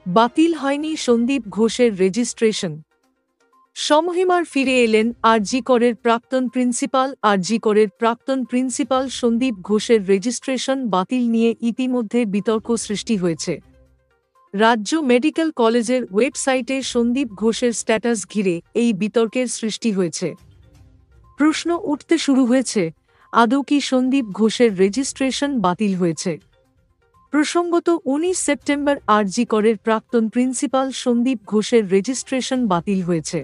বাতিল হয়নি সন্দীপ ঘোষের রেজিস্ট্রেশন। সমহিমার ফিরে এলেন আরজি করের প্রাক্তন প্রিন্সিপাল সন্দীপ ঘোষের রেজিস্ট্রেশন বাতিল নিয়ে ইতিমধ্যে বিতর্ক সৃষ্টি হয়েছে। রাজ্য মেডিকেল কলেজের ওয়েবসাইটে সন্দীপ ঘোষের স্ট্যাটাস ঘিরে এই বিতর্কের সৃষ্টি হয়েছে। প্রশ্ন উঠতে শুরু হয়েছে, আদৌ কি সন্দীপ ঘোষের রেজিস্ট্রেশন বাতিল হয়েছে? প্রসঙ্গত 19 সেপ্টেম্বর আরজি করের প্রাক্তন প্রিন্সিপাল সন্দীপ ঘোষের রেজিস্ট্রেশন বাতিল হয়েছে।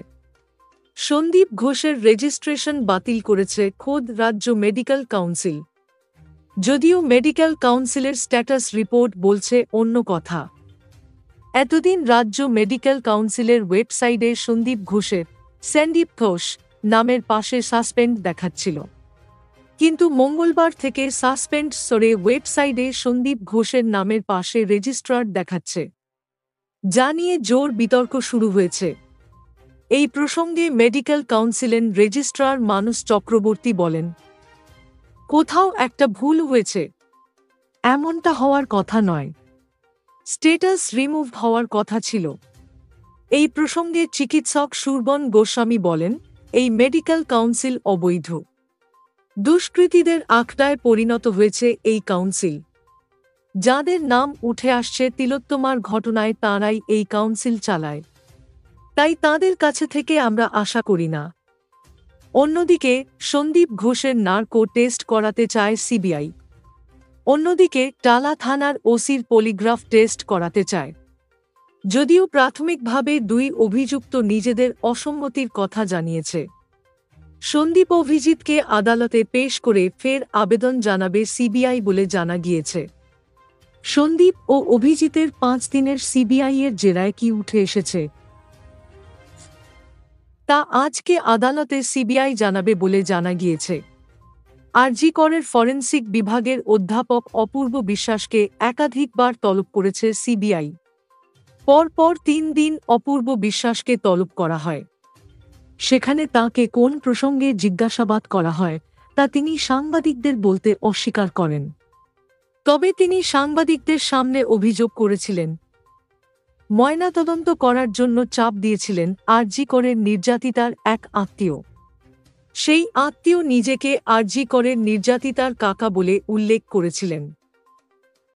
সন্দীপ ঘোষের রেজিস্ট্রেশন বাতিল করেছে খোদ রাজ্য মেডিকেল কাউন্সিল। যদিও মেডিকেল কাউন্সিলের স্ট্যাটাস রিপোর্ট বলছে অন্য কথা। এতদিন রাজ্য মেডিকেল কাউন্সিলের ওয়েবসাইটে সন্দীপ ঘোষ নামের পাশে সাসপেন্ড দেখাচ্ছিল, কিন্তু মঙ্গলবার থেকে সাসপেন্ড সরে ওয়েবসাইটে সন্দীপ ঘোষের নামের পাশে রেজিস্ট্রার দেখাচ্ছে, যা নিয়ে জোর বিতর্ক শুরু হয়েছে। এই প্রসঙ্গে মেডিকেল কাউন্সিলের রেজিস্ট্রার মানস চক্রবর্তী বলেন, কোথাও একটা ভুল হয়েছে, এমনটা হওয়ার কথা নয়, স্ট্যাটাস রিমুভ হওয়ার কথা ছিল। এই প্রসঙ্গে চিকিৎসক সুরবন গোস্বামী বলেন, এই মেডিকেল কাউন্সিল অবৈধ, দুষ্কৃতীদের আখড়ায় পরিণত হয়েছে এই কাউন্সিল। যাদের নাম উঠে আসছে তিলোত্তমার ঘটনায় তাঁরাই এই কাউন্সিল চালায়, তাই তাঁদের কাছে থেকে আমরা আশা করি না। অন্যদিকে সন্দীপ ঘোষের নার্কো টেস্ট করাতে চায় সিবিআই। অন্যদিকে টালা থানার ওসির পলিগ্রাফ টেস্ট করাতে চায়। যদিও প্রাথমিকভাবে দুই অভিযুক্ত নিজেদের অসম্মতির কথা জানিয়েছে। সন্দীপ অভিজিৎকে আদালতে পেশ করে ফের আবেদন জানাবে সিবিআই বলে জানা গিয়েছে। সন্দীপ ও অভিজিতের 5 দিনের সিবিআইয়ের জেরায় কি উঠে এসেছে তা আজকে আদালতে সিবিআই জানাবে বলে জানা গিয়েছে। আরজি করের ফরেনসিক বিভাগের অধ্যাপক অপূর্ব বিশ্বাসকে একাধিকবার তলব করেছে সিবিআই। পরপর 3 দিন অপূর্ব বিশ্বাসকে তলব করা হয়। সেখানে তাঁকে কোন প্রসঙ্গে জিজ্ঞাসাবাদ করা হয় তা তিনি সাংবাদিকদের বলতে অস্বীকার করেন। তবে তিনি সাংবাদিকদের সামনে অভিযোগ করেছিলেন, ময়নাতদন্ত করার জন্য চাপ দিয়েছিলেন আরজি করের নির্যাতিতার এক আত্মীয়। সেই আত্মীয় নিজেকে আরজি করের নির্যাতিতার কাকা বলে উল্লেখ করেছিলেন।